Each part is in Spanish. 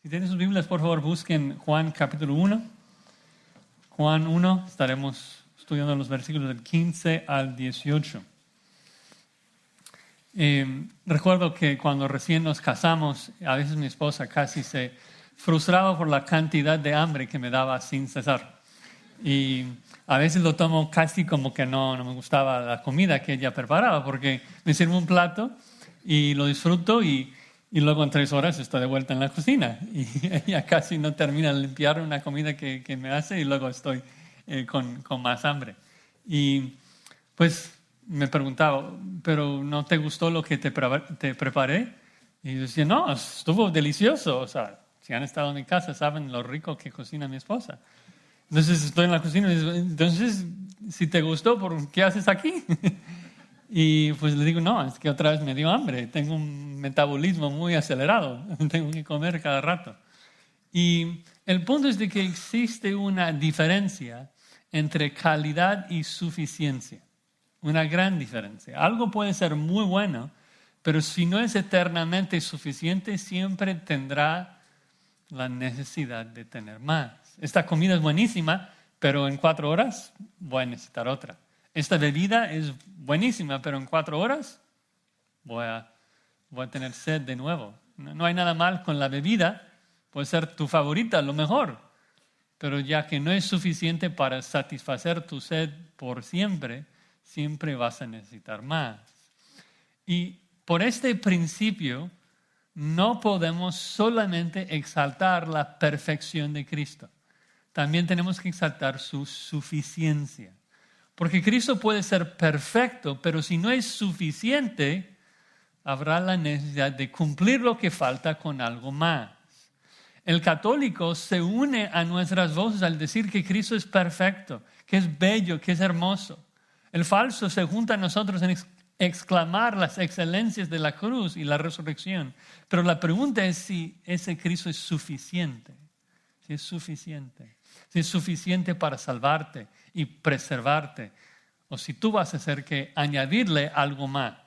Si tienen sus Biblias, por favor, busquen Juan capítulo 1. Juan 1, estaremos estudiando los versículos del 15 al 18. Recuerdo que cuando recién nos casamos, a veces mi esposa casi se frustraba por la cantidad de hambre que me daba sin cesar. Y a veces lo tomo casi como que no me gustaba la comida que ella preparaba, porque me sirve un plato y lo disfruto y luego en 3 horas estoy de vuelta en la cocina. Y ella casi no termina de limpiar una comida que me hace y luego estoy con más hambre. Y pues me preguntaba, ¿pero no te gustó lo que te preparé? Y yo decía, no, estuvo delicioso. O sea, si han estado en mi casa saben lo rico que cocina mi esposa. Entonces estoy en la cocina y digo, entonces, si te gustó, ¿por qué haces aquí? Y pues le digo, no, es que otra vez me dio hambre. Tengo un metabolismo muy acelerado. Tengo que comer cada rato. Y el punto es de que existe una diferencia entre calidad y suficiencia. Una gran diferencia. Algo puede ser muy bueno, pero si no es eternamente suficiente, siempre tendrá la necesidad de tener más. Esta comida es buenísima, pero en 4 horas voy a necesitar otra. Esta bebida es buenísima, pero en 4 horas voy a tener sed de nuevo. No hay nada mal con la bebida, puede ser tu favorita, lo mejor, pero ya que no es suficiente para satisfacer tu sed por siempre, siempre vas a necesitar más. Y por este principio, no podemos solamente exaltar la perfección de Cristo. También tenemos que exaltar su suficiencia. Porque Cristo puede ser perfecto, pero si no es suficiente, habrá la necesidad de cumplir lo que falta con algo más. El católico se une a nuestras voces al decir que Cristo es perfecto, que es bello, que es hermoso. El falso se junta a nosotros en exclamar las excelencias de la cruz y la resurrección. Pero la pregunta es si ese Cristo es suficiente. Si es suficiente. Si es suficiente para salvarte y preservarte. O si tú vas a hacer que añadirle algo más.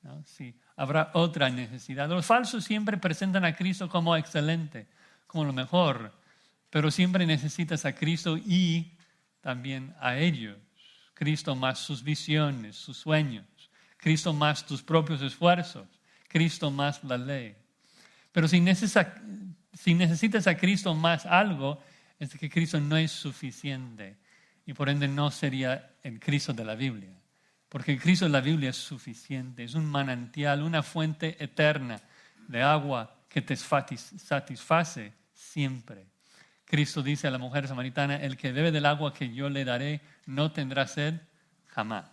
¿No? Si habrá otra necesidad. Los falsos siempre presentan a Cristo como excelente, como lo mejor. Pero siempre necesitas a Cristo y también a ellos. Cristo más sus visiones, sus sueños. Cristo más tus propios esfuerzos. Cristo más la ley. Pero si necesitas a Cristo más algo, es que Cristo no es suficiente. Y por ende no sería el Cristo de la Biblia. Porque el Cristo de la Biblia es suficiente. Es un manantial, una fuente eterna de agua que te satisface siempre. Cristo dice a la mujer samaritana, el que bebe del agua que yo le daré no tendrá sed jamás.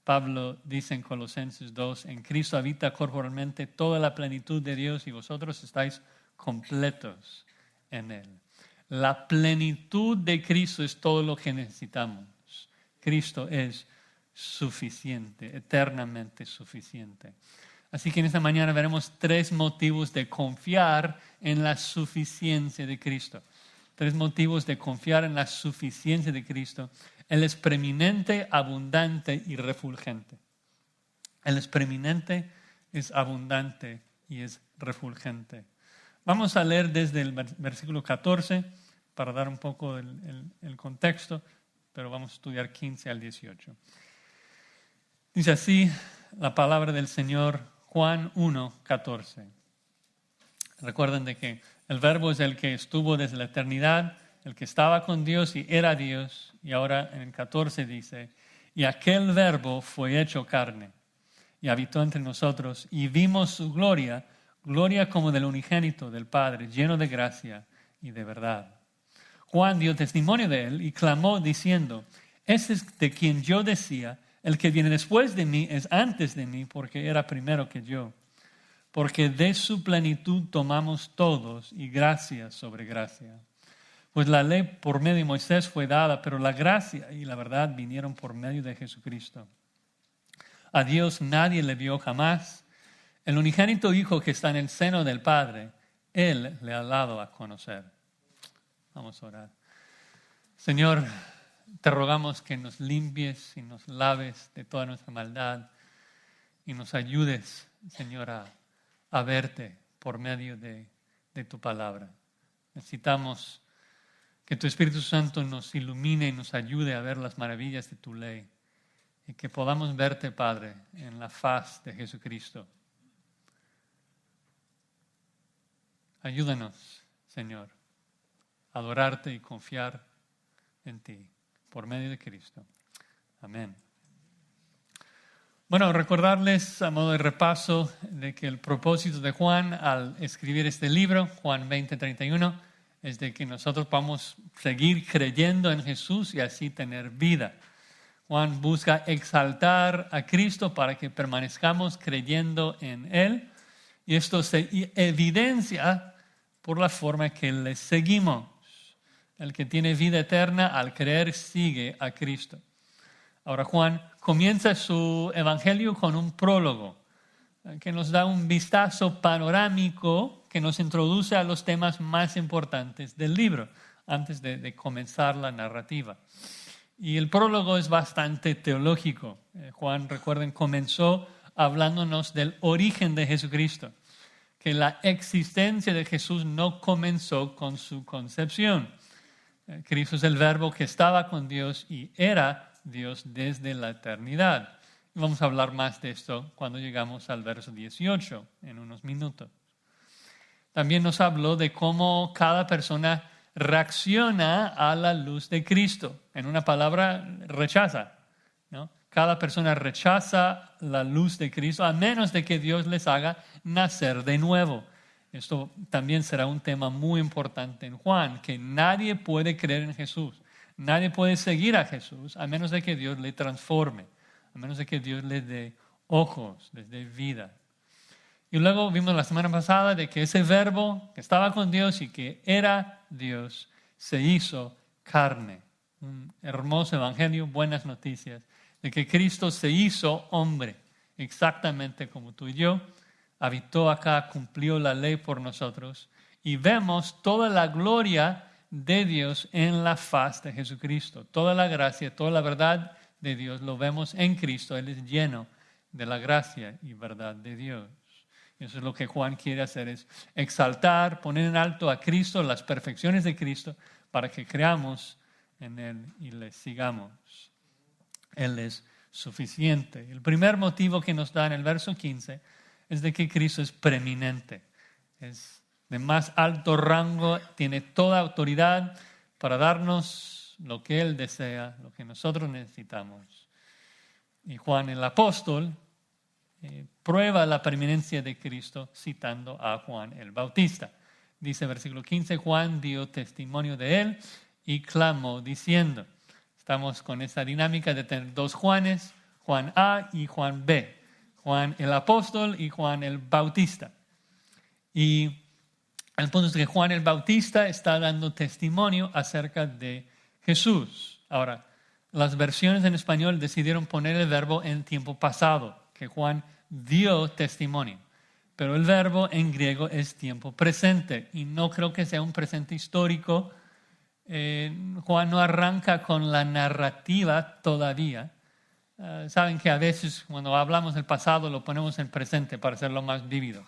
Pablo dice en Colosenses 2, en Cristo habita corporalmente toda la plenitud de Dios y vosotros estáis completos en Él. La plenitud de Cristo es todo lo que necesitamos. Cristo es suficiente, eternamente suficiente. Así que en esta mañana veremos 3 motivos de confiar en la suficiencia de Cristo. 3 motivos de confiar en la suficiencia de Cristo. Él es preeminente, abundante y refulgente. Él es preeminente, es abundante y es refulgente. Vamos a leer desde el versículo 14 para dar un poco el contexto, pero vamos a estudiar 15 al 18. Dice así la palabra del Señor, Juan 1, 14. Recuerden de que el verbo es el que estuvo desde la eternidad, el que estaba con Dios y era Dios. Y ahora en el 14 dice, y aquel verbo fue hecho carne y habitó entre nosotros y vimos su gloria, gloria como del unigénito del Padre, lleno de gracia y de verdad. Juan dio testimonio de él y clamó diciendo, este es de quien yo decía, el que viene después de mí es antes de mí porque era primero que yo. Porque de su plenitud tomamos todos y gracia sobre gracia. Pues la ley por medio de Moisés fue dada, pero la gracia y la verdad vinieron por medio de Jesucristo. A Dios nadie le vio jamás. El unigénito Hijo que está en el seno del Padre, Él le ha dado a conocer. Vamos a orar. Señor, te rogamos que nos limpies y nos laves de toda nuestra maldad y nos ayudes, Señor, a verte por medio de de tu palabra. Necesitamos que tu Espíritu Santo nos ilumine y nos ayude a ver las maravillas de tu ley y que podamos verte, Padre, en la faz de Jesucristo. Ayúdanos, Señor, a adorarte y confiar en ti por medio de Cristo. Amén. Bueno, recordarles a modo de repaso de que el propósito de Juan al escribir este libro, Juan 20:31, es de que nosotros podamos seguir creyendo en Jesús y así tener vida. Juan busca exaltar a Cristo para que permanezcamos creyendo en Él y esto se evidencia por la forma que le seguimos. El que tiene vida eterna al creer sigue a Cristo. Ahora Juan comienza su evangelio con un prólogo que nos da un vistazo panorámico que nos introduce a los temas más importantes del libro antes de comenzar la narrativa. Y el prólogo es bastante teológico. Juan, recuerden, comenzó hablándonos del origen de Jesucristo, que la existencia de Jesús no comenzó con su concepción. Cristo es el verbo que estaba con Dios y era Dios desde la eternidad. Vamos a hablar más de esto cuando llegamos al verso 18 en unos minutos. También nos habló de cómo cada persona reacciona a la luz de Cristo. En una palabra, rechaza, ¿no? Cada persona rechaza la luz de Cristo a menos de que Dios les haga nacer de nuevo. Esto también será un tema muy importante en Juan, que nadie puede creer en Jesús. Nadie puede seguir a Jesús a menos de que Dios le transforme, a menos de que Dios le dé ojos, les dé vida. Y luego vimos la semana pasada de que ese verbo que estaba con Dios y que era Dios se hizo carne. Un hermoso evangelio, buenas noticias, de que Cristo se hizo hombre, exactamente como tú y yo, habitó acá, cumplió la ley por nosotros y vemos toda la gloria de Dios en la faz de Jesucristo. Toda la gracia, toda la verdad de Dios lo vemos en Cristo. Él es lleno de la gracia y verdad de Dios. Y eso es lo que Juan quiere hacer, es exaltar, poner en alto a Cristo, las perfecciones de Cristo, para que creamos en Él y le sigamos. Él es suficiente. El primer motivo que nos da en el verso 15 es de que Cristo es preeminente. Es de más alto rango, tiene toda autoridad para darnos lo que Él desea, lo que nosotros necesitamos. Y Juan el apóstol prueba la preeminencia de Cristo citando a Juan el Bautista. Dice versículo 15, Juan dio testimonio de Él y clamó diciendo. Estamos con esa dinámica de tener dos Juanes, Juan A y Juan B. Juan el apóstol y Juan el Bautista. Y el punto es que Juan el Bautista está dando testimonio acerca de Jesús. Ahora, las versiones en español decidieron poner el verbo en tiempo pasado, que Juan dio testimonio. Pero el verbo en griego es tiempo presente y no creo que sea un presente histórico. Juan no arranca con la narrativa todavía. Saben que a veces cuando hablamos del pasado lo ponemos en presente para hacerlo más vívido.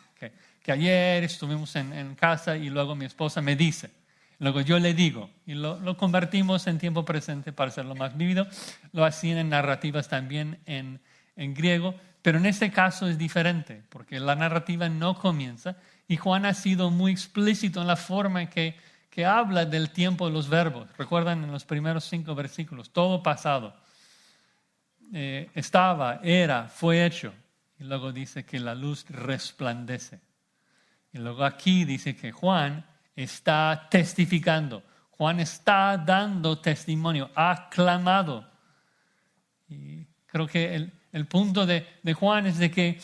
Que ayer estuvimos en casa y luego mi esposa me dice, luego yo le digo, y lo convertimos en tiempo presente para hacerlo más vívido. Lo hacían en narrativas también en griego, pero en este caso es diferente, porque la narrativa no comienza y Juan ha sido muy explícito en la forma en que habla del tiempo de los verbos. Recuerdan en los primeros 5 versículos, todo pasado. Estaba, era, fue hecho. Y luego dice que la luz resplandece. Y luego aquí dice que Juan está testificando. Juan está dando testimonio, ha clamado. Y creo que el punto de Juan es de que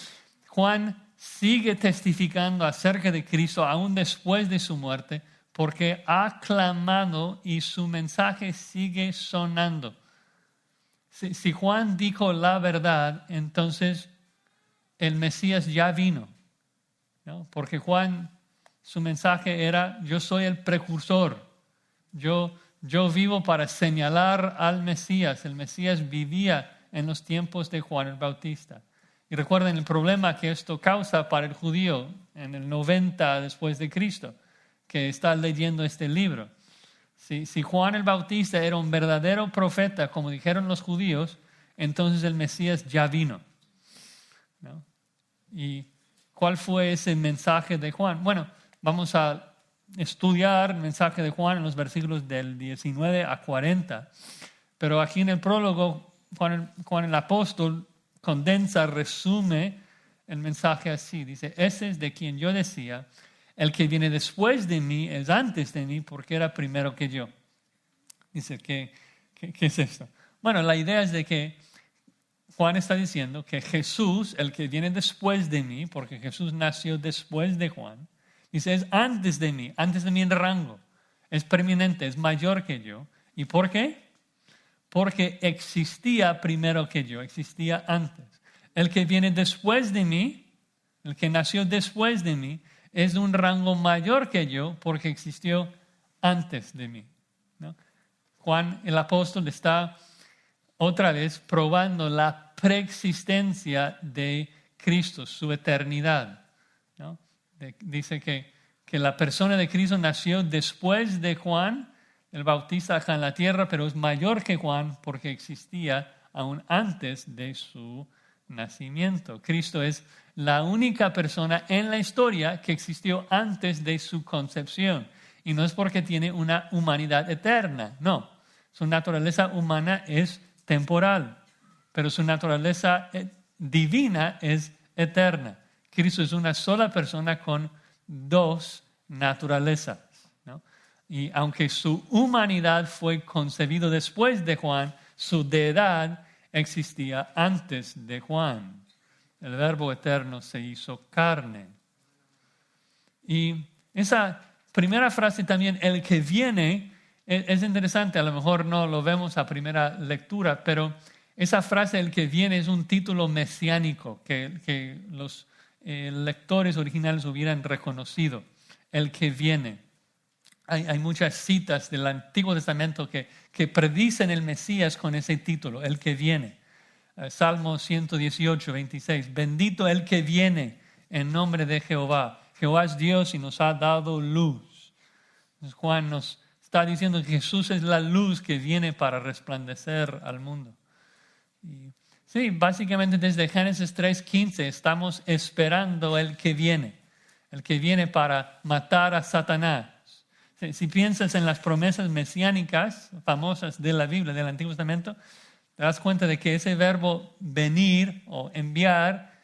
Juan sigue testificando acerca de Cristo aún después de su muerte porque ha clamado y su mensaje sigue sonando. Si Juan dijo la verdad, entonces el Mesías ya vino, ¿no? Porque Juan, su mensaje era, yo soy el precursor, yo vivo para señalar al Mesías. El Mesías vivía en los tiempos de Juan el Bautista. Y recuerden el problema que esto causa para el judío en el 90 después de Cristo. que está leyendo este libro. Si Juan el Bautista era un verdadero profeta, como dijeron los judíos, entonces el Mesías ya vino, ¿no? ¿Y cuál fue ese mensaje de Juan? Bueno, vamos a estudiar el mensaje de Juan en los versículos del 19 a 40. Pero aquí en el prólogo, Juan el apóstol condensa, resume el mensaje así. Dice, ese es de quien yo decía, el que viene después de mí es antes de mí porque era primero que yo. Dice, ¿qué es esto? Bueno, la idea es de que Juan está diciendo que Jesús, el que viene después de mí, porque Jesús nació después de Juan, dice, es antes de mí en rango, es preeminente, es mayor que yo. ¿Y por qué? Porque existía primero que yo, existía antes. El que viene después de mí, el que nació después de mí, es de un rango mayor que yo porque existió antes de mí, ¿no? Juan el apóstol está otra vez probando la preexistencia de Cristo, su eternidad, ¿no? Dice que la persona de Cristo nació después de Juan el Bautista acá en la tierra, pero es mayor que Juan porque existía aún antes de su nacimiento. Cristo es la única persona en la historia que existió antes de su concepción. Y no es porque tiene una humanidad eterna, no. Su naturaleza humana es temporal, pero su naturaleza divina es eterna. Cristo es una sola persona con dos naturalezas, ¿no? Y aunque su humanidad fue concebido después de Juan, su deidad existía antes de Juan. El Verbo eterno se hizo carne. Y esa primera frase también, el que viene, es interesante, a lo mejor no lo vemos a primera lectura, pero esa frase, el que viene, es un título mesiánico que los lectores originales hubieran reconocido. El que viene. Hay muchas citas del Antiguo Testamento que predicen el Mesías con ese título, el que viene. Salmo 118, 26. Bendito el que viene en nombre de Jehová. Jehová es Dios y nos ha dado luz. Entonces Juan nos está diciendo que Jesús es la luz que viene para resplandecer al mundo. Y sí, básicamente desde Génesis 3:15 estamos esperando el que viene para matar a Satanás. Si piensas en las promesas mesiánicas famosas de la Biblia, del Antiguo Testamento, te das cuenta de que ese verbo venir o enviar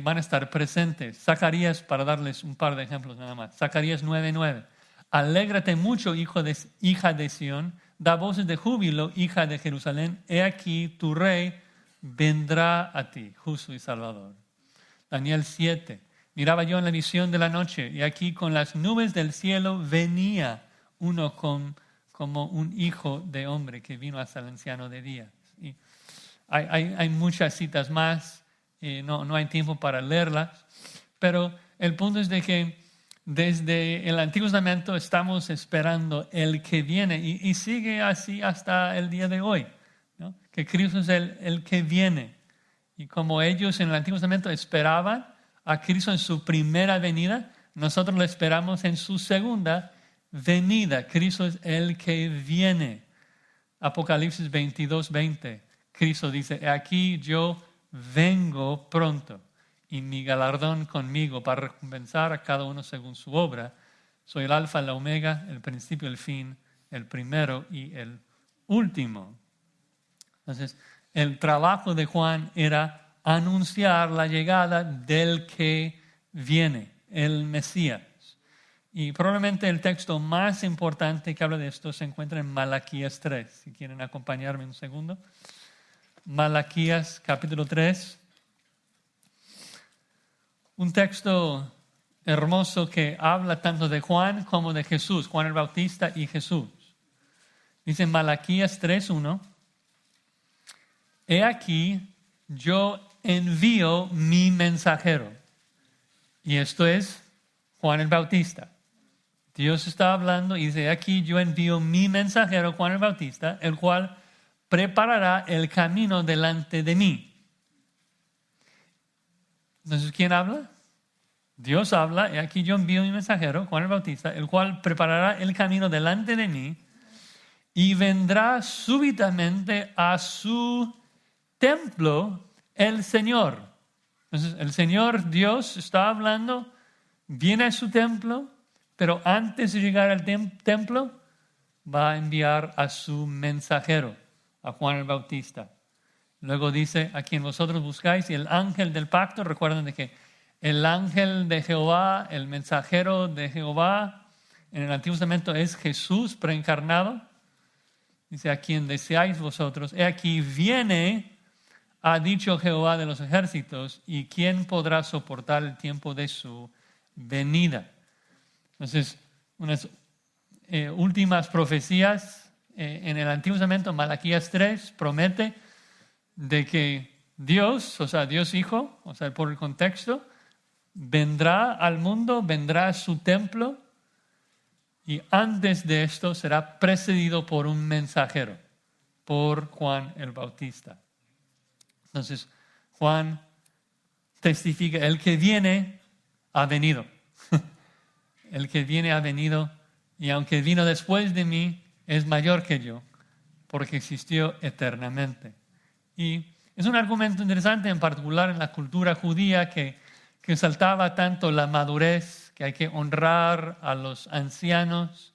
van a estar presentes. Zacarías, para darles un par de ejemplos nada más. Zacarías 9:9. Alégrate mucho, hija de Sión, da voces de júbilo, hija de Jerusalén. He aquí tu rey vendrá a ti, justo y salvador. Daniel 7. Miraba yo en la visión de la noche, y aquí con las nubes del cielo venía uno como un hijo de hombre que vino hasta el anciano de días. Y hay muchas citas más, no hay tiempo para leerlas, pero el punto es de que desde el Antiguo Testamento estamos esperando el que viene y sigue así hasta el día de hoy, ¿no? Que Cristo es el que viene. Y como ellos en el Antiguo Testamento esperaban a Cristo en su primera venida, nosotros lo esperamos en su segunda venida. Cristo es el que viene. Apocalipsis 22:20. Cristo dice, aquí yo vengo pronto y mi galardón conmigo para recompensar a cada uno según su obra. Soy el alfa, la omega, el principio, el fin, el primero y el último. Entonces, el trabajo de Juan era anunciar la llegada del que viene, el Mesías. Y probablemente el texto más importante que habla de esto se encuentra en Malaquías 3. Si quieren acompañarme un segundo. Malaquías capítulo 3. Un texto hermoso que habla tanto de Juan como de Jesús, Juan el Bautista y Jesús. Dice Malaquías 3:1. He aquí, yo envío mi mensajero. Y esto es Juan el Bautista. Dios está hablando y dice, aquí yo envío mi mensajero, Juan el Bautista, el cual preparará el camino delante de mí. Entonces, ¿quién habla? Dios habla, y aquí yo envío mi mensajero, Juan el Bautista, el cual preparará el camino delante de mí y vendrá súbitamente a su templo el Señor. Entonces, el Señor Dios está hablando, viene a su templo, pero antes de llegar al templo va a enviar a su mensajero, a Juan el Bautista. Luego dice, a quien vosotros buscáis, y el ángel del pacto, recuerden de que el ángel de Jehová, el mensajero de Jehová, en el Antiguo Testamento es Jesús preencarnado. Dice, a quien deseáis vosotros, he aquí viene, ha dicho Jehová de los ejércitos, y quién podrá soportar el tiempo de su venida. Entonces, unas últimas profecías en el Antiguo Testamento, Malaquías 3, promete de que Dios, o sea, Dios Hijo, o sea, por el contexto, vendrá al mundo, vendrá a su templo, y antes de esto será precedido por un mensajero, por Juan el Bautista. Entonces, Juan testifica, el que viene ha venido. El que viene ha venido, y aunque vino después de mí, es mayor que yo, porque existió eternamente. Y es un argumento interesante, en particular en la cultura judía, que exaltaba tanto la madurez, que hay que honrar a los ancianos.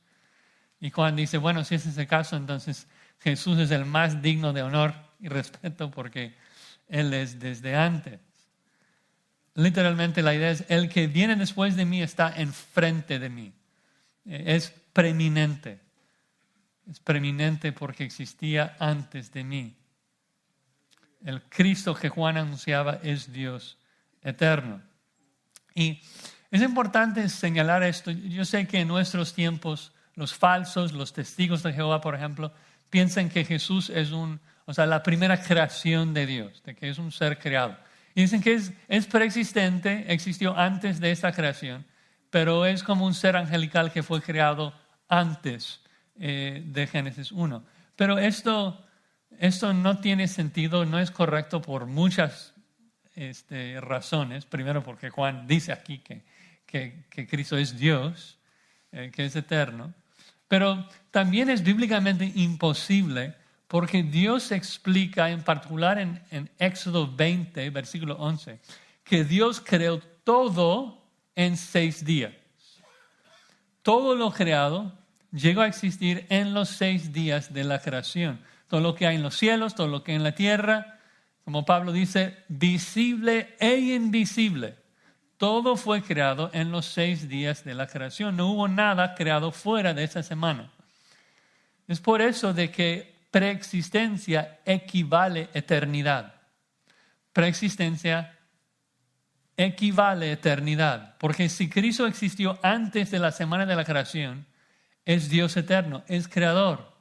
Y Juan dice, bueno, si ese es el caso, entonces Jesús es el más digno de honor y respeto porque Él es desde antes. Literalmente la idea es, el que viene después de mí está enfrente de mí. Es preeminente. Es preeminente porque existía antes de mí. El Cristo que Juan anunciaba es Dios eterno. Y es importante señalar esto. Yo sé que en nuestros tiempos los falsos, los testigos de Jehová, por ejemplo, piensan que Jesús es la primera creación de Dios, de que es un ser creado. Y dicen que es preexistente, existió antes de esta creación, pero es como un ser angelical que fue creado antes de Génesis 1. Pero esto no tiene sentido, no es correcto por muchas razones. Primero porque Juan dice aquí que Cristo es Dios, que es eterno. Pero también es bíblicamente imposible porque Dios explica, en particular en Éxodo 20, versículo 11, que Dios creó todo en 6 días. Todo lo creado llegó a existir en los 6 días de la creación. Todo lo que hay en los cielos, todo lo que hay en la tierra, como Pablo dice, visible e invisible. Todo fue creado en los 6 días de la creación. No hubo nada creado fuera de esa semana. Es por eso de que preexistencia equivale a eternidad. Preexistencia equivale a eternidad. Porque si Cristo existió antes de la semana de la creación, es Dios eterno, es creador.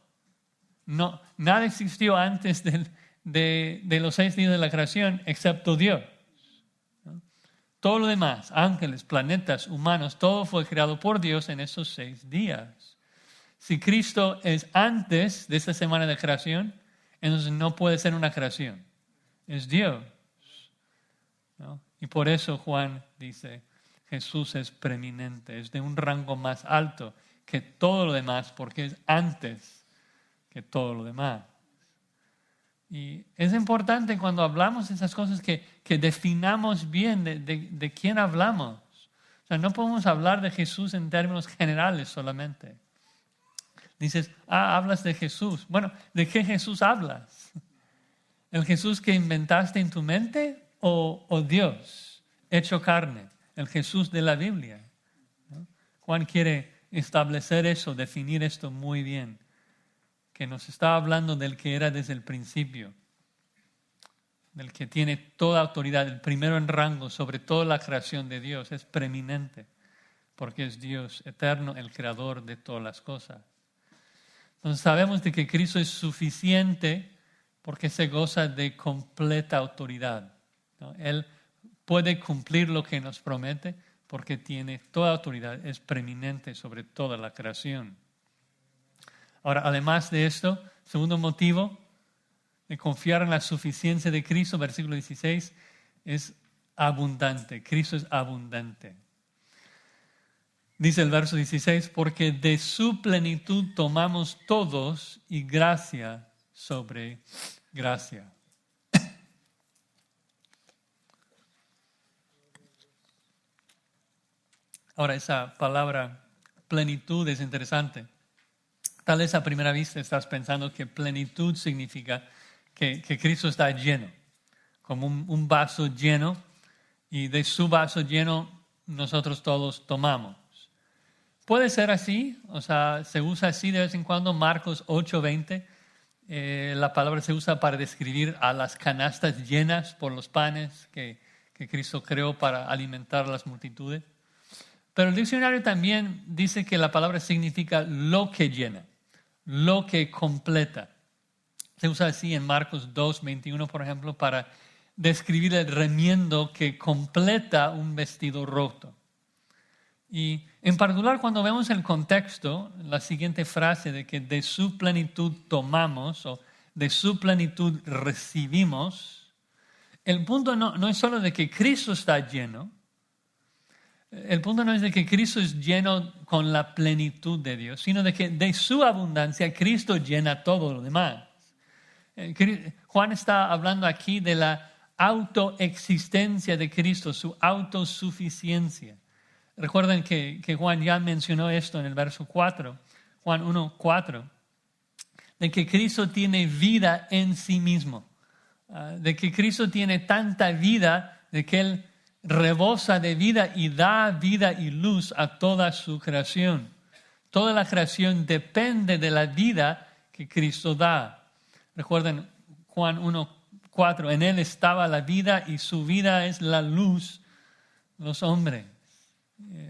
No, nada existió antes de los 6 días de la creación excepto Dios. ¿No? Todo lo demás, ángeles, planetas, humanos, todo fue creado por Dios en esos 6 días. Si Cristo es antes de esta semana de creación, entonces no puede ser una creación. Es Dios. ¿No? Y por eso Juan dice, Jesús es preeminente, es de un rango más alto que todo lo demás, porque es antes que todo lo demás. Y es importante cuando hablamos de esas cosas que definamos bien de quién hablamos. O sea, no podemos hablar de Jesús en términos generales solamente. Dices, hablas de Jesús. Bueno, ¿de qué Jesús hablas? ¿El Jesús que inventaste en tu mente o Dios hecho carne? El Jesús de la Biblia. ¿No? Juan quiere establecer eso, definir esto muy bien. Que nos está hablando del que era desde el principio. Del que tiene toda autoridad, el primero en rango sobre toda la creación de Dios. Es preeminente. Porque es Dios eterno, el creador de todas las cosas. Entonces sabemos de que Cristo es suficiente porque se goza de completa autoridad, ¿no? Él puede cumplir lo que nos promete porque tiene toda autoridad, es preeminente sobre toda la creación. Ahora, además de esto, segundo motivo de confiar en la suficiencia de Cristo, versículo 16, es abundante. Cristo es abundante. Dice el verso 16, porque de su plenitud tomamos todos y gracia sobre gracia. Ahora, esa palabra plenitud es interesante. Tal vez a primera vista estás pensando que plenitud significa que Cristo está lleno, como un vaso lleno, y de su vaso lleno nosotros todos tomamos. Puede ser así, o sea, se usa así de vez en cuando. Marcos 8:20, la palabra se usa para describir a las canastas llenas por los panes que Cristo creó para alimentar a las multitudes. Pero el diccionario también dice que la palabra significa lo que llena, lo que completa. Se usa así en Marcos 2:21, por ejemplo, para describir el remiendo que completa un vestido roto. Y en particular cuando vemos el contexto, la siguiente frase de que de su plenitud tomamos o de su plenitud recibimos, el punto no es solo de que Cristo está lleno, el punto no es de que Cristo es lleno con la plenitud de Dios, sino de que de su abundancia Cristo llena todo lo demás. Juan está hablando aquí de la autoexistencia de Cristo, su autosuficiencia. Recuerden que Juan ya mencionó esto en el verso 4, Juan 1:4, de que Cristo tiene vida en sí mismo, de que Cristo tiene tanta vida de que Él rebosa de vida y da vida y luz a toda su creación. Toda la creación depende de la vida que Cristo da. Recuerden Juan 1:4, en Él estaba la vida y su vida es la luz de los hombres.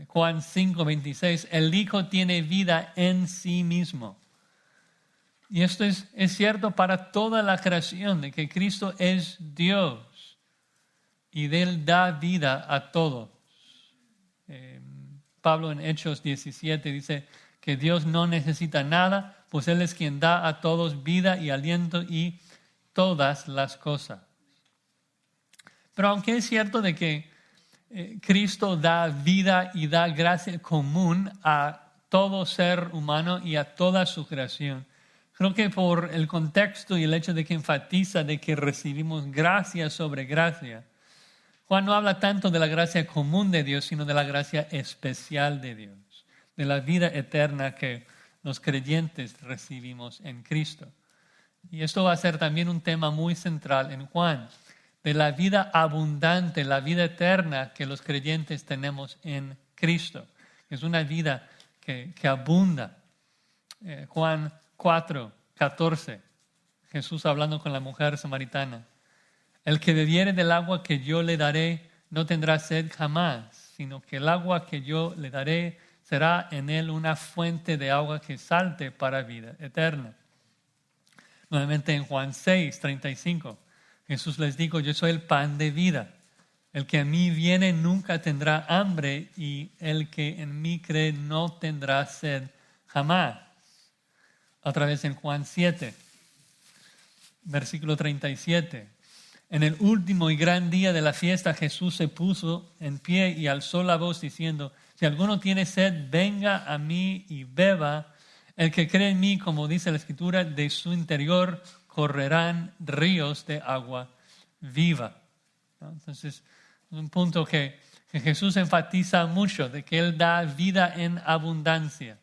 Juan 5:26, el Hijo tiene vida en sí mismo. Y esto es cierto para toda la creación, de que Cristo es Dios y de Él da vida a todos. Pablo en Hechos 17 dice que Dios no necesita nada, pues Él es quien da a todos vida y aliento y todas las cosas. Pero aunque es cierto de que Cristo da vida y da gracia común a todo ser humano y a toda su creación, creo que por el contexto y el hecho de que enfatiza de que recibimos gracia sobre gracia, Juan no habla tanto de la gracia común de Dios, sino de la gracia especial de Dios, de la vida eterna que los creyentes recibimos en Cristo. Y esto va a ser también un tema muy central en Juan, de la vida abundante, la vida eterna que los creyentes tenemos en Cristo. Es una vida que abunda. Juan 4:14, Jesús hablando con la mujer samaritana. El que bebiere del agua que yo le daré no tendrá sed jamás, sino que el agua que yo le daré será en él una fuente de agua que salte para vida eterna. Nuevamente en Juan 6:35, Jesús les dijo, yo soy el pan de vida. El que a mí viene nunca tendrá hambre y el que en mí cree no tendrá sed jamás. Otra vez en Juan 7, versículo 37. En el último y gran día de la fiesta Jesús se puso en pie y alzó la voz diciendo, si alguno tiene sed, venga a mí y beba. El que cree en mí, como dice la Escritura, de su interior correrán ríos de agua viva. Entonces, es un punto que Jesús enfatiza mucho, de que Él da vida en abundancia,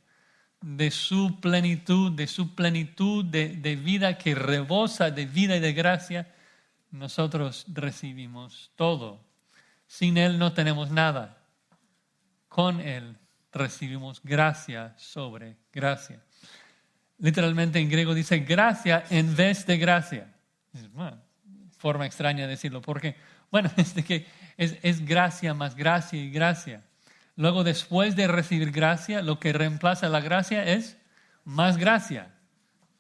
de su plenitud de vida que rebosa de vida y de gracia. Nosotros recibimos todo. Sin Él no tenemos nada. Con Él recibimos gracia sobre gracia. Literalmente en griego dice gracia en vez de gracia. Bueno, forma extraña de decirlo, porque, bueno, es de que es gracia más gracia y gracia. Luego, después de recibir gracia, lo que reemplaza la gracia es más gracia,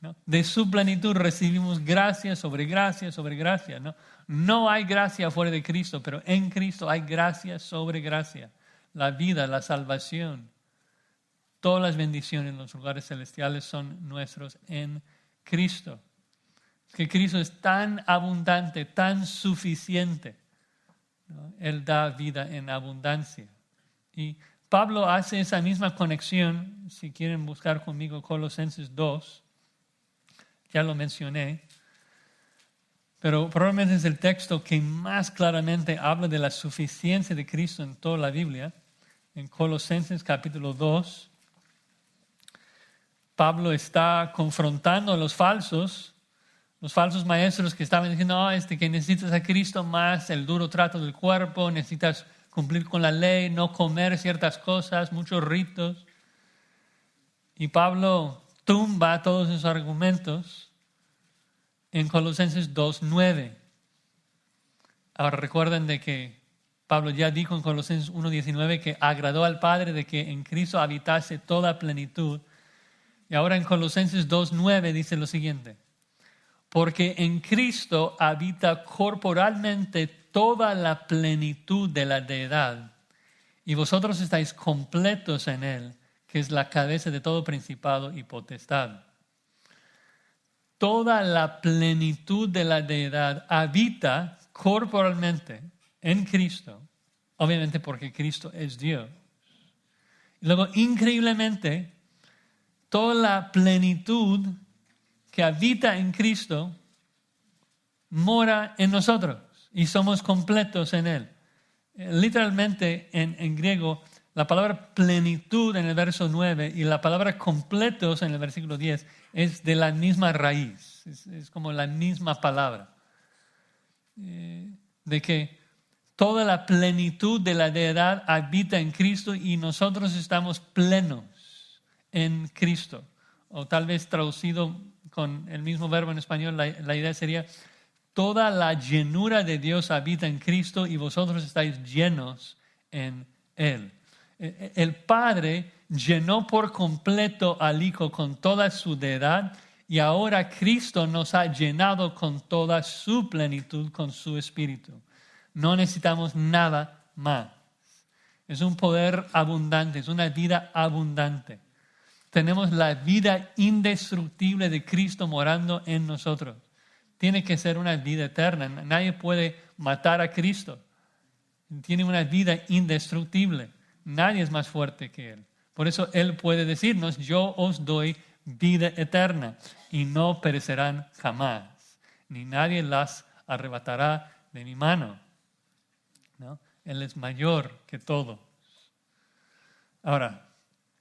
¿no? De su plenitud recibimos gracia sobre gracia sobre gracia, ¿no? No hay gracia fuera de Cristo, pero en Cristo hay gracia sobre gracia. La vida, la salvación, todas las bendiciones en los lugares celestiales son nuestros en Cristo. Es que Cristo es tan abundante, tan suficiente, ¿no? Él da vida en abundancia. Y Pablo hace esa misma conexión, si quieren buscar conmigo Colosenses 2, ya lo mencioné, pero probablemente es el texto que más claramente habla de la suficiencia de Cristo en toda la Biblia. En Colosenses capítulo 2, Pablo está confrontando a los falsos maestros que estaban diciendo, que necesitas a Cristo más el duro trato del cuerpo, necesitas cumplir con la ley, no comer ciertas cosas, muchos ritos. Y Pablo tumba todos esos argumentos en Colosenses 2:9. Ahora recuerden de que Pablo ya dijo en Colosenses 1:19 que agradó al Padre de que en Cristo habitase toda plenitud. Y ahora en Colosenses 2:9 dice lo siguiente: porque en Cristo habita corporalmente toda la plenitud de la deidad, y vosotros estáis completos en Él, que es la cabeza de todo principado y potestad. Toda la plenitud de la deidad habita corporalmente en Cristo, obviamente porque Cristo es Dios. Y luego, increíblemente, toda la plenitud que habita en Cristo mora en nosotros y somos completos en Él. Literalmente en griego, la palabra plenitud en el verso 9 y la palabra completos en el versículo 10 es de la misma raíz, es como la misma palabra. De que toda la plenitud de la deidad habita en Cristo y nosotros estamos plenos en Cristo. O tal vez traducido con el mismo verbo en español, la idea sería: toda la llenura de Dios habita en Cristo y vosotros estáis llenos en Él. El Padre llenó por completo al Hijo con toda su deidad y ahora Cristo nos ha llenado con toda su plenitud, con su Espíritu. No necesitamos nada más. Es un poder abundante, es una vida abundante. Tenemos la vida indestructible de Cristo morando en nosotros. Tiene que ser una vida eterna. Nadie puede matar a Cristo. Tiene una vida indestructible. Nadie es más fuerte que Él. Por eso Él puede decirnos: yo os doy vida eterna y no perecerán jamás, ni nadie las arrebatará de mi mano. ¿No? Él es mayor que todo. Ahora,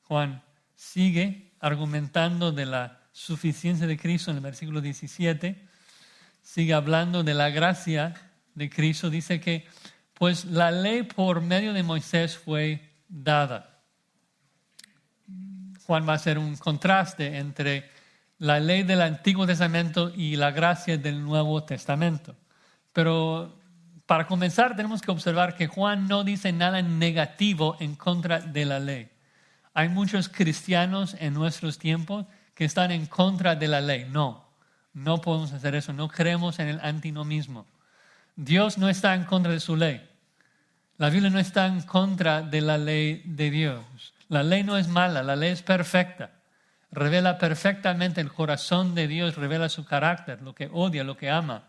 Juan sigue argumentando de la suficiencia de Cristo en el versículo 17. Sigue hablando de la gracia de Cristo. Dice que pues la ley por medio de Moisés fue dada. Juan va a hacer un contraste entre la ley del Antiguo Testamento y la gracia del Nuevo Testamento. Pero para comenzar tenemos que observar que Juan no dice nada negativo en contra de la ley. Hay muchos cristianos en nuestros tiempos que están en contra de la ley. No podemos hacer eso. No creemos en el antinomismo. Dios no está en contra de su ley. La Biblia no está en contra de la ley de Dios. La ley no es mala, la ley es perfecta. Revela perfectamente el corazón de Dios, revela su carácter, lo que odia, lo que ama.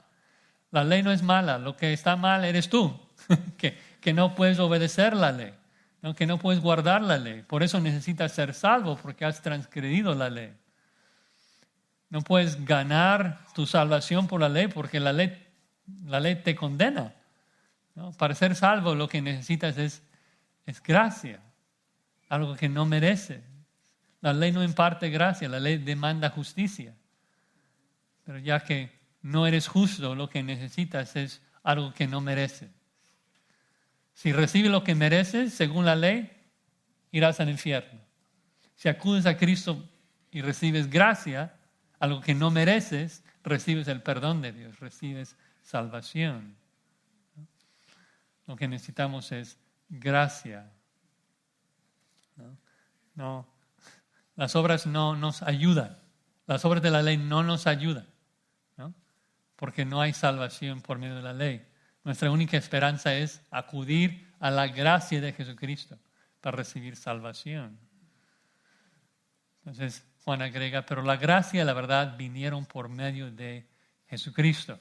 La ley no es mala, lo que está mal eres tú, que no puedes obedecer la ley, ¿no? Que no puedes guardar la ley. Por eso necesitas ser salvo, porque has transgredido la ley. No puedes ganar tu salvación por la ley, porque la ley te condena, ¿no? Para ser salvo lo que necesitas es gracia, algo que no mereces. La ley no imparte gracia, la ley demanda justicia. Pero ya que no eres justo, lo que necesitas es algo que no mereces. Si recibes lo que mereces, según la ley, irás al infierno. Si acudes a Cristo y recibes gracia, algo que no mereces, recibes el perdón de Dios, recibes salvación. Lo que necesitamos es gracia. No, las obras no nos ayudan. Las obras de la ley no nos ayudan, ¿no? Porque no hay salvación por medio de la ley. Nuestra única esperanza es acudir a la gracia de Jesucristo para recibir salvación. Entonces Juan agrega: pero la gracia y la verdad vinieron por medio de Jesucristo.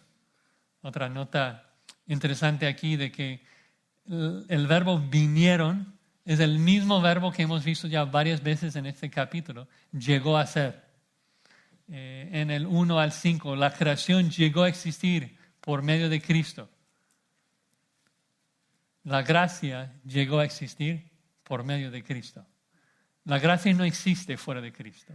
Otra nota interesante aquí de que el verbo vinieron Es el mismo verbo que hemos visto ya varias veces en este capítulo. Llegó a ser. En el 1 al 5, la creación llegó a existir por medio de Cristo. La gracia llegó a existir por medio de Cristo. La gracia no existe fuera de Cristo.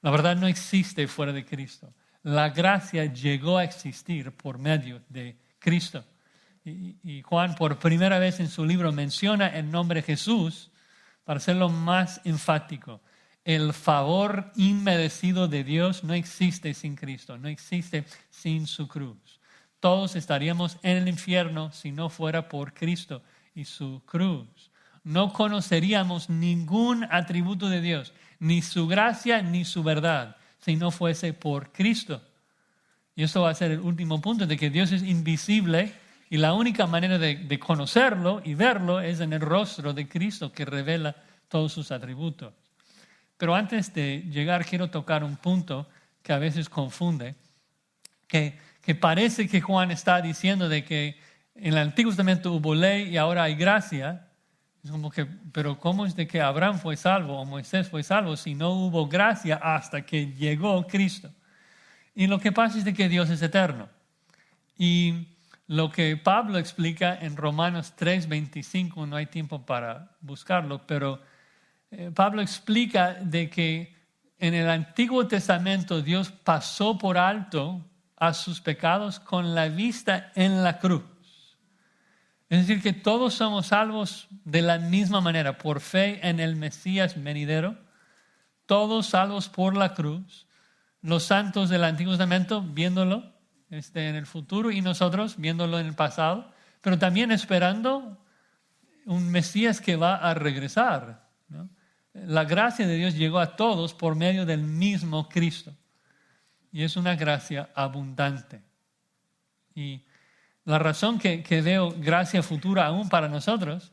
La verdad no existe fuera de Cristo. La gracia llegó a existir por medio de Cristo. Y Juan por primera vez en su libro menciona el nombre Jesús para hacerlo más enfático. El favor inmerecido de Dios no existe sin Cristo, no existe sin su cruz. Todos estaríamos en el infierno si no fuera por Cristo y su cruz. No conoceríamos ningún atributo de Dios, ni su gracia ni su verdad, si no fuese por Cristo. Y eso va a ser el último punto, de que Dios es invisible y la única manera de conocerlo y verlo es en el rostro de Cristo, que revela todos sus atributos. Pero antes de llegar, quiero tocar un punto que a veces confunde, que parece que Juan está diciendo de que en el Antiguo Testamento hubo ley y ahora hay gracia. Es como que, pero ¿cómo es de que Abraham fue salvo o Moisés fue salvo si no hubo gracia hasta que llegó Cristo? Y lo que pasa es de que Dios es eterno. Y lo que Pablo explica en Romanos 3:25, no hay tiempo para buscarlo, pero Pablo explica de que en el Antiguo Testamento Dios pasó por alto a sus pecados con la vista en la cruz. Es decir, que todos somos salvos de la misma manera, por fe en el Mesías venidero, todos salvos por la cruz, los santos del Antiguo Testamento viéndolo en el futuro y nosotros viéndolo en el pasado, pero también esperando un Mesías que va a regresar, ¿no? La gracia de Dios llegó a todos por medio del mismo Cristo. Y es una gracia abundante. Y la razón que veo gracia futura aún para nosotros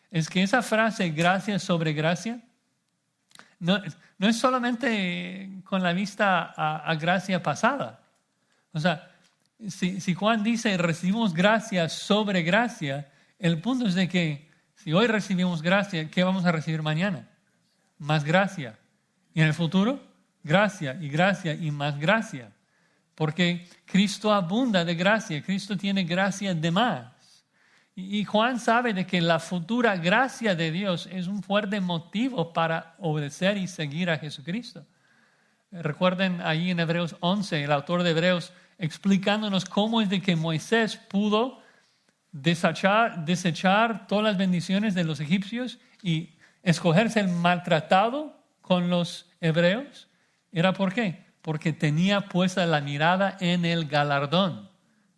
es que esa frase gracia sobre gracia no es solamente con la vista a gracia pasada. O sea, si Juan dice recibimos gracia sobre gracia, el punto es de que si hoy recibimos gracia, ¿qué vamos a recibir mañana? Más gracia. Y en el futuro, gracia y más gracia. Porque Cristo abunda de gracia, Cristo tiene gracia de más. Y Juan sabe de que la futura gracia de Dios es un fuerte motivo para obedecer y seguir a Jesucristo. Recuerden ahí en Hebreos 11, el autor de Hebreos explicándonos cómo es de que Moisés pudo desechar todas las bendiciones de los egipcios y escogerse el maltratado con los hebreos. ¿Era por qué? Porque tenía puesta la mirada en el galardón,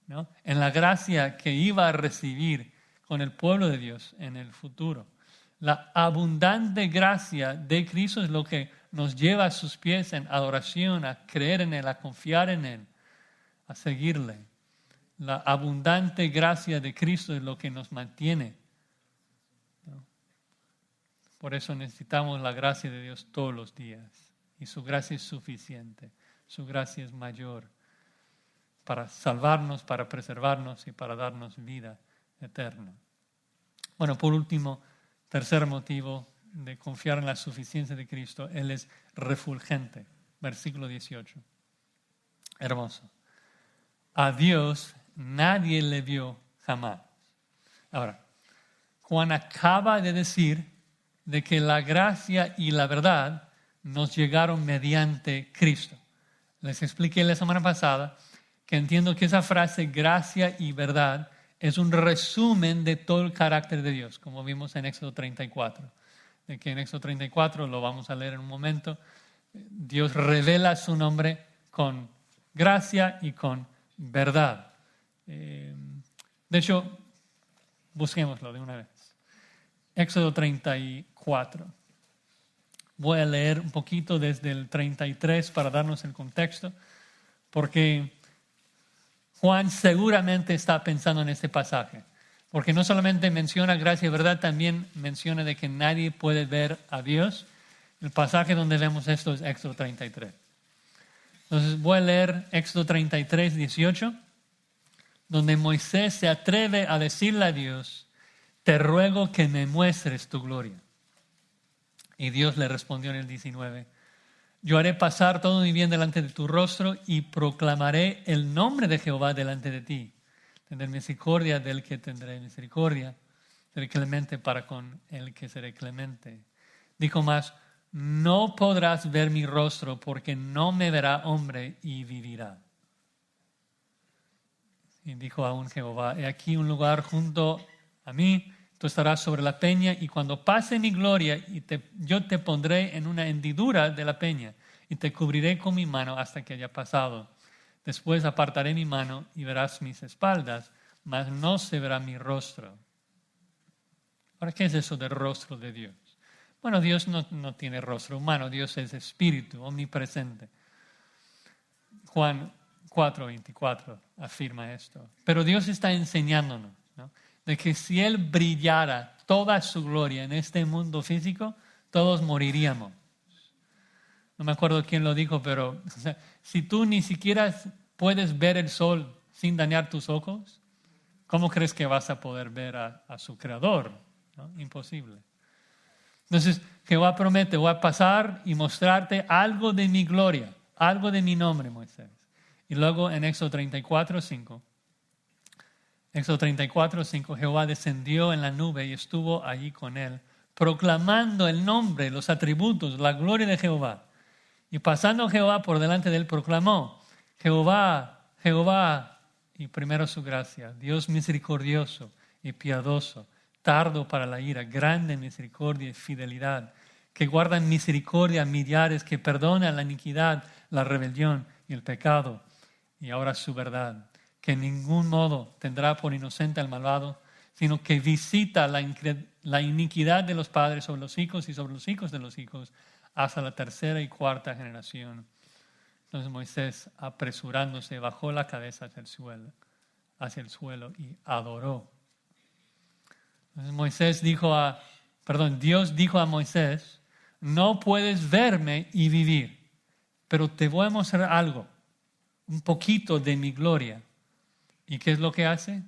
¿no? En la gracia que iba a recibir con el pueblo de Dios en el futuro. La abundante gracia de Cristo es lo que nos lleva a sus pies en adoración, a creer en Él, a confiar en Él, a seguirle. La abundante gracia de Cristo es lo que nos mantiene, ¿no? Por eso necesitamos la gracia de Dios todos los días. Y su gracia es suficiente. Su gracia es mayor para salvarnos, para preservarnos y para darnos vida eterna. Bueno, por último, tercer motivo de confiar en la suficiencia de Cristo, Él es refulgente. Versículo 18. Hermoso. A Dios nadie le vio jamás. Ahora, Juan acaba de decir de que la gracia y la verdad nos llegaron mediante Cristo. Les expliqué la semana pasada que entiendo que esa frase gracia y verdad es un resumen de todo el carácter de Dios, como vimos en Éxodo 34. De que en Éxodo 34, lo vamos a leer en un momento, Dios revela su nombre con gracia y con verdad. De hecho, busquémoslo de una vez. Éxodo 34. Voy a leer un poquito desde el 33 para darnos el contexto, porque Juan seguramente está pensando en este pasaje, porque no solamente menciona gracia y verdad, también menciona de que nadie puede ver a Dios. El pasaje donde vemos esto es Éxodo 33. Entonces voy a leer Éxodo 33, 18, donde Moisés se atreve a decirle a Dios: te ruego que me muestres tu gloria. Y Dios le respondió en el 19, yo haré pasar todo mi bien delante de tu rostro y proclamaré el nombre de Jehová delante de ti. Tendré misericordia del que tendré misericordia, seré clemente para con el que seré clemente. Dijo más, no podrás ver mi rostro porque no me verá hombre y vivirá. Y dijo aún Jehová, he aquí un lugar junto a mí, tú estarás sobre la peña y cuando pase mi gloria yo te pondré en una hendidura de la peña y te cubriré con mi mano hasta que haya pasado. Después apartaré mi mano y verás mis espaldas, mas no se verá mi rostro. Ahora, ¿qué es eso del rostro de Dios? Bueno, Dios no tiene rostro humano, Dios es espíritu, omnipresente. Juan 4:24 afirma esto. Pero Dios está enseñándonos, ¿no?, de que si Él brillara toda su gloria en este mundo físico, todos moriríamos. No me acuerdo quién lo dijo, pero si tú ni siquiera puedes ver el sol sin dañar tus ojos, ¿cómo crees que vas a poder ver a su creador? ¿No? Imposible. Entonces, Jehová promete, voy a pasar y mostrarte algo de mi gloria, algo de mi nombre, Moisés. Y luego en Éxodo 34:5, Jehová descendió en la nube y estuvo allí con él, proclamando el nombre, los atributos, la gloria de Jehová. Y pasando Jehová por delante de él, proclamó, Jehová, Jehová, y primero su gracia, Dios misericordioso y piadoso, tardo para la ira, grande en misericordia y fidelidad, que guarda en misericordia a millares, que perdona la iniquidad, la rebelión y el pecado. Y ahora su verdad, que en ningún modo tendrá por inocente al malvado, sino que visita la iniquidad de los padres sobre los hijos y sobre los hijos de los hijos, hasta la tercera y cuarta generación. Entonces Moisés, apresurándose, bajó la cabeza hacia el suelo y adoró. Entonces Dios dijo a Moisés, no puedes verme y vivir, pero te voy a mostrar algo, un poquito de mi gloria. ¿Y qué es lo que hace?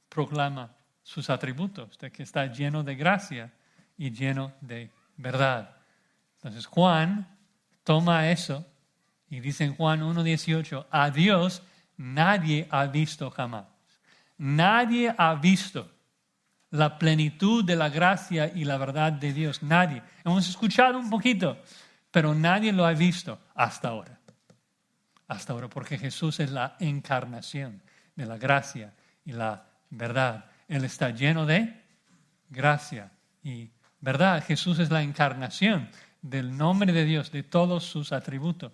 Proclama sus atributos, de que está lleno de gracia y lleno de verdad. Entonces Juan toma eso y dice en Juan 1:18, a Dios nadie ha visto jamás. Nadie ha visto la plenitud de la gracia y la verdad de Dios. Nadie. Hemos escuchado un poquito, pero nadie lo ha visto hasta ahora. Hasta ahora, porque Jesús es la encarnación de la gracia y la verdad. Él está lleno de gracia y verdad. Jesús es la encarnación del nombre de Dios, de todos sus atributos.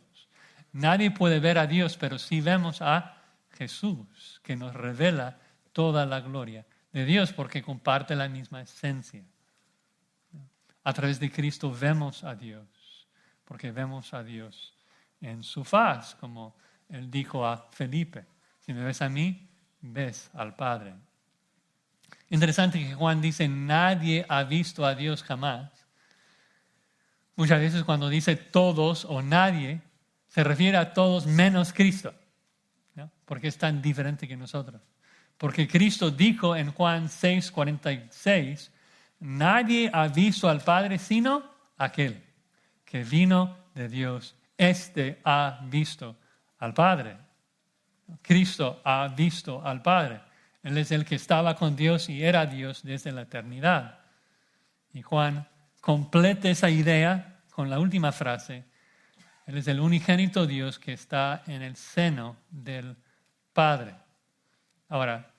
Nadie puede ver a Dios, pero sí vemos a Jesús, que nos revela toda la gloria de Dios, porque comparte la misma esencia. A través de Cristo vemos a Dios, porque vemos a Dios en su faz, como Él dijo a Felipe, si me ves a mí, ves al Padre. Interesante que Juan dice, nadie ha visto a Dios jamás. Muchas veces cuando dice todos o nadie, se refiere a todos menos Cristo, ¿no? Porque es tan diferente que nosotros. Porque Cristo dijo en Juan 6:46, nadie ha visto al Padre sino aquel que vino de Dios. Este ha visto al Padre. Cristo ha visto al Padre. Él es el que estaba con Dios y era Dios desde la eternidad. Y Juan completa esa idea con la última frase. Él es el unigénito Dios que está en el seno del Padre. Ahora,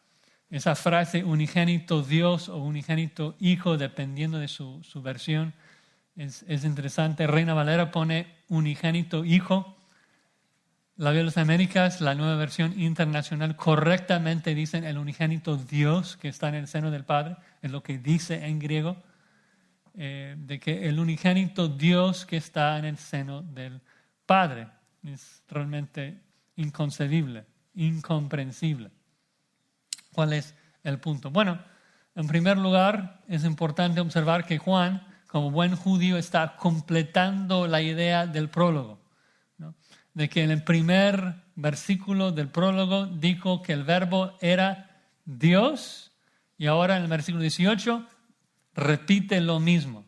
esa frase unigénito Dios o unigénito Hijo, dependiendo de su versión, es interesante. Reina Valera pone unigénito Hijo. La Biblia de las Américas, la nueva versión internacional, correctamente dicen el unigénito Dios que está en el seno del Padre, es lo que dice en griego, de que el unigénito Dios que está en el seno del Padre. Es realmente inconcebible, incomprensible. ¿Cuál es el punto? Bueno, en primer lugar, es importante observar que Juan, como buen judío, está completando la idea del prólogo, ¿no? De que en el primer versículo del prólogo dijo que el verbo era Dios y ahora en el versículo 18 repite lo mismo.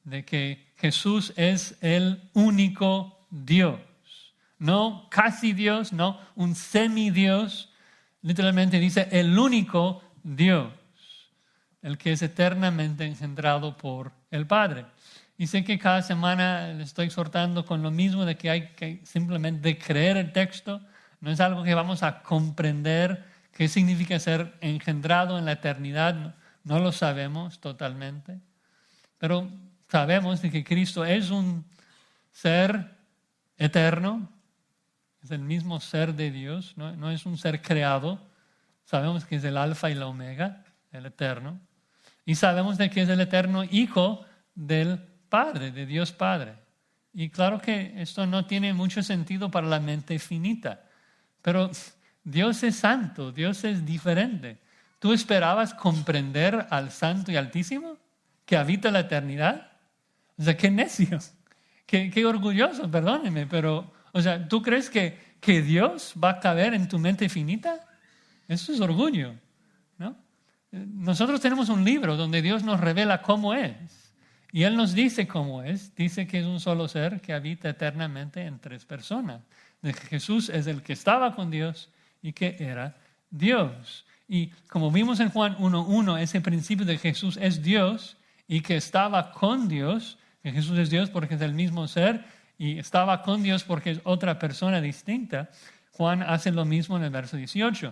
de que Jesús es el único Dios. No casi Dios, no un semidios. Literalmente dice el único Dios, el que es eternamente engendrado por el Padre. Y sé que cada semana le estoy exhortando con lo mismo de que hay que simplemente creer el texto. No es algo que vamos a comprender qué significa ser engendrado en la eternidad. No lo sabemos totalmente. Pero sabemos de que Cristo es un ser eterno. Es el mismo ser de Dios. No es un ser creado. Sabemos que es el alfa y la omega, el eterno. Y sabemos de que es el eterno Hijo del Padre, de Dios Padre. Y claro que esto no tiene mucho sentido para la mente finita, pero Dios es santo, Dios es diferente. ¿Tú esperabas comprender al Santo y Altísimo que habita la eternidad? O sea, qué necio, qué orgulloso, perdóneme, pero, o sea, ¿tú crees que Dios va a caber en tu mente finita? Eso es orgullo, ¿no? Nosotros tenemos un libro donde Dios nos revela cómo es. Y Él nos dice cómo es. Dice que es un solo ser que habita eternamente en tres personas. De que Jesús es el que estaba con Dios y que era Dios. Y como vimos en Juan 1:1, ese principio de Jesús es Dios y que estaba con Dios, que Jesús es Dios porque es el mismo ser y estaba con Dios porque es otra persona distinta. Juan hace lo mismo en el verso 18.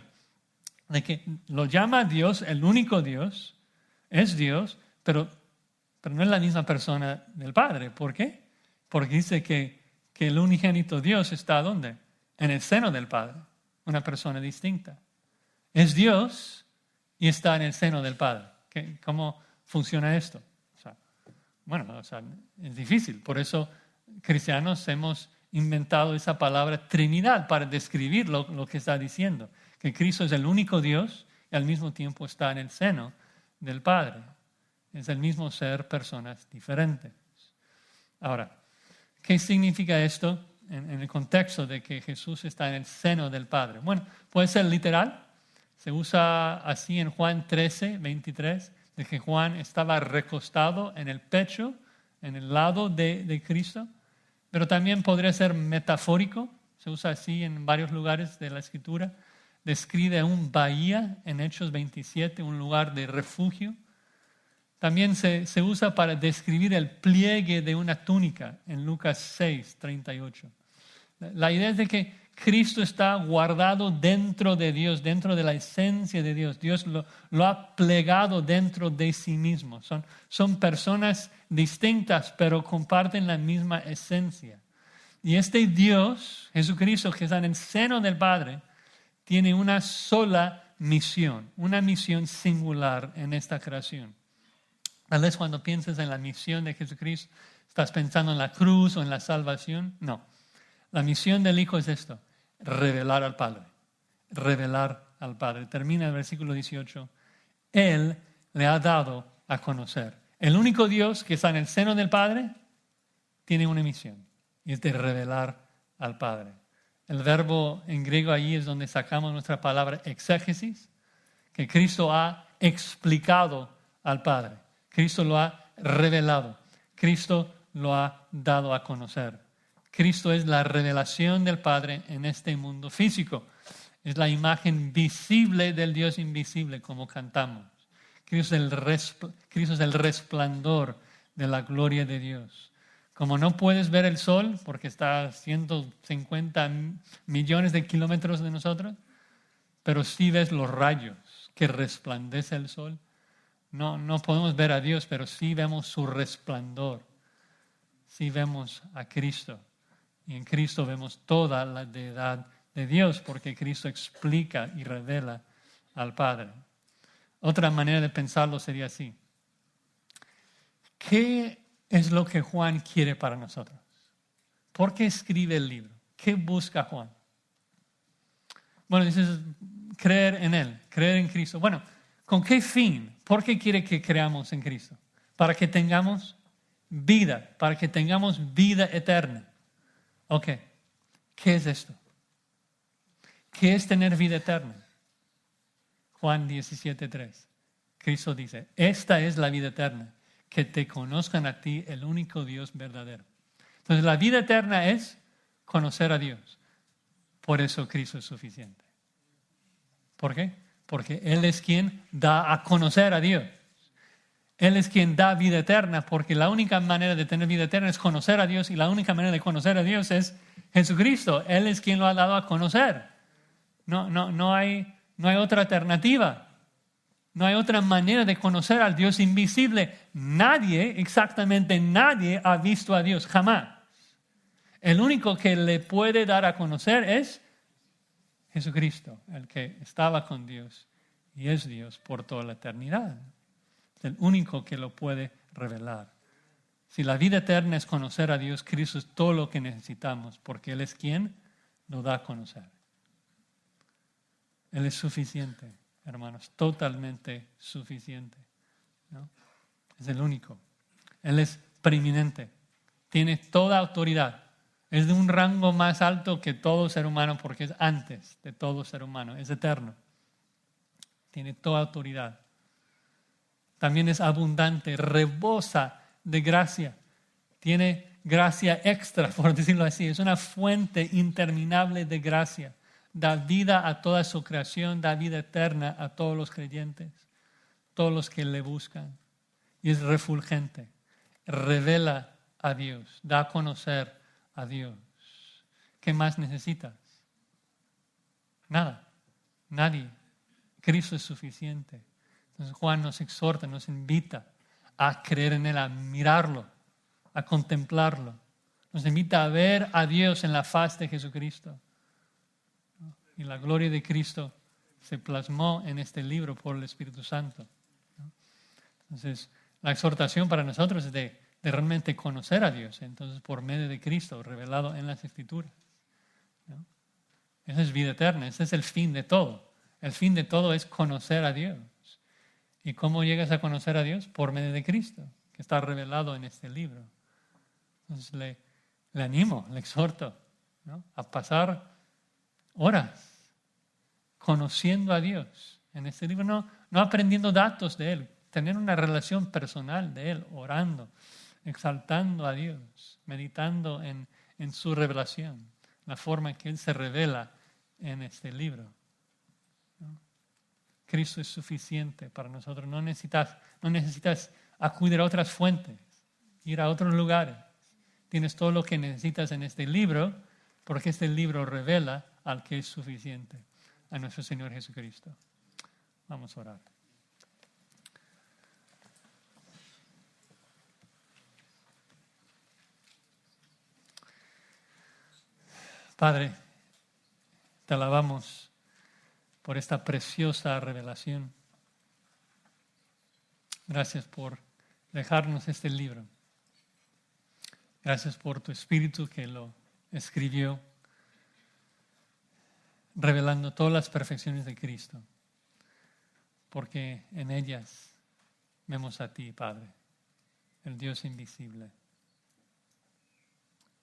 De que lo llama Dios, el único Dios, es Dios, pero no es la misma persona del Padre. ¿Por qué? Porque dice que el unigénito Dios está ¿dónde? En el seno del Padre, una persona distinta. Es Dios y está en el seno del Padre. ¿Cómo funciona esto? Es difícil. Por eso cristianos hemos inventado esa palabra Trinidad para describir lo que está diciendo. Que Cristo es el único Dios y al mismo tiempo está en el seno del Padre. Es el mismo ser, personas diferentes. Ahora, ¿qué significa esto en el contexto de que Jesús está en el seno del Padre? Bueno, puede ser literal. Se usa así en Juan 13:23, de que Juan estaba recostado en el pecho, en el lado de Cristo. Pero también podría ser metafórico. Se usa así en varios lugares de la Escritura. Describe un bahía en Hechos 27, un lugar de refugio. También se usa para describir el pliegue de una túnica en Lucas 6:38. La idea es de que Cristo está guardado dentro de Dios, dentro de la esencia de Dios. Dios lo ha plegado dentro de sí mismo. Son personas distintas, pero comparten la misma esencia. Y este Dios, Jesucristo, que está en el seno del Padre, tiene una sola misión, una misión singular en esta creación. Tal vez cuando piensas en la misión de Jesucristo, ¿estás pensando en la cruz o en la salvación? No. La misión del Hijo es esto: revelar al Padre. Revelar al Padre. Termina el versículo 18. Él le ha dado a conocer. El único Dios que está en el seno del Padre tiene una misión, y es de revelar al Padre. El verbo en griego allí es donde sacamos nuestra palabra exégesis, que Cristo ha explicado al Padre. Cristo lo ha revelado. Cristo lo ha dado a conocer. Cristo es la revelación del Padre en este mundo físico. Es la imagen visible del Dios invisible, como cantamos. Cristo es el resplandor de la gloria de Dios. Como no puedes ver el sol porque está a 150 millones de kilómetros de nosotros, pero sí ves los rayos que resplandece el sol. No podemos ver a Dios, pero sí vemos su resplandor. Sí vemos a Cristo. Y en Cristo vemos toda la deidad de Dios, porque Cristo explica y revela al Padre. Otra manera de pensarlo sería así: ¿qué es lo que Juan quiere para nosotros? ¿Por qué escribe el libro? ¿Qué busca Juan? Bueno, dices creer en Él, creer en Cristo. Bueno, ¿con qué fin? ¿Por qué quiere que creamos en Cristo? Para que tengamos vida, para que tengamos vida eterna. Ok, ¿qué es esto? ¿Qué es tener vida eterna? Juan 17:3. Cristo dice: esta es la vida eterna, que te conozcan a ti, el único Dios verdadero. Entonces la vida eterna es conocer a Dios. Por eso Cristo es suficiente. ¿Por qué? Porque Él es quien da a conocer a Dios. Él es quien da vida eterna, porque la única manera de tener vida eterna es conocer a Dios, y la única manera de conocer a Dios es Jesucristo. Él es quien lo ha dado a conocer. No hay otra alternativa. No hay otra manera de conocer al Dios invisible. Nadie, exactamente nadie, ha visto a Dios, jamás. El único que le puede dar a conocer es Jesucristo, el que estaba con Dios y es Dios por toda la eternidad. Es el único que lo puede revelar. Si la vida eterna es conocer a Dios, Cristo es todo lo que necesitamos, porque Él es quien nos da a conocer. Él es suficiente, hermanos, totalmente suficiente, ¿no? Es el único. Él es preeminente, tiene toda autoridad. Es de un rango más alto que todo ser humano, porque es antes de todo ser humano, es eterno. Tiene toda autoridad. También es abundante, rebosa de gracia. Tiene gracia extra, por decirlo así. Es una fuente interminable de gracia. Da vida a toda su creación, da vida eterna a todos los creyentes, todos los que le buscan. Y es refulgente, revela a Dios, da a conocer a Dios. ¿Qué más necesitas? Nada, nadie. Cristo es suficiente. Entonces Juan nos exhorta, nos invita a creer en Él, a mirarlo, a contemplarlo. Nos invita a ver a Dios en la faz de Jesucristo. Y la gloria de Cristo se plasmó en este libro por el Espíritu Santo. Entonces, la exhortación para nosotros es de realmente conocer a Dios, entonces por medio de Cristo, revelado en las Escrituras. ¿No? Esa es vida eterna, ese es el fin de todo. El fin de todo es conocer a Dios. ¿Y cómo llegas a conocer a Dios? Por medio de Cristo, que está revelado en este libro. Entonces le animo, le exhorto, ¿no?, a pasar horas conociendo a Dios en este libro, no aprendiendo datos de Él, tener una relación personal de Él, orando, exaltando a Dios, meditando en su revelación, la forma en que Él se revela en este libro. ¿No? Cristo es suficiente para nosotros. No necesitas acudir a otras fuentes, ir a otros lugares. Tienes todo lo que necesitas en este libro, porque este libro revela al que es suficiente, a nuestro Señor Jesucristo. Vamos a orar. Padre, te alabamos por esta preciosa revelación. Gracias por dejarnos este libro. Gracias por tu Espíritu que lo escribió, revelando todas las perfecciones de Cristo, porque en ellas vemos a ti, Padre, el Dios invisible.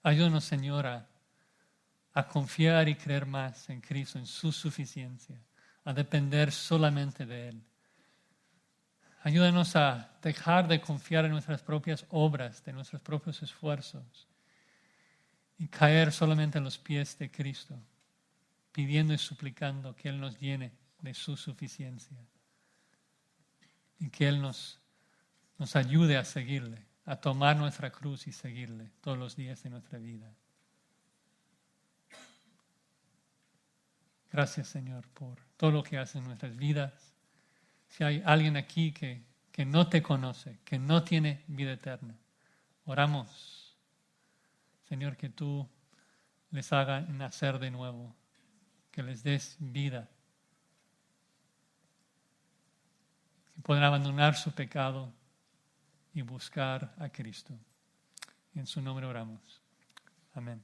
Ayúdanos, Señor, a confiar y creer más en Cristo, en su suficiencia, a depender solamente de Él. Ayúdanos a dejar de confiar en nuestras propias obras, de nuestros propios esfuerzos, y caer solamente en los pies de Cristo, pidiendo y suplicando que Él nos llene de su suficiencia y que Él nos ayude a seguirle, a tomar nuestra cruz y seguirle todos los días de nuestra vida. Gracias, Señor, por todo lo que haces en nuestras vidas. Si hay alguien aquí que no te conoce, que no tiene vida eterna, oramos, Señor, que tú les hagas nacer de nuevo, que les des vida, que puedan abandonar su pecado y buscar a Cristo. En su nombre oramos. Amén.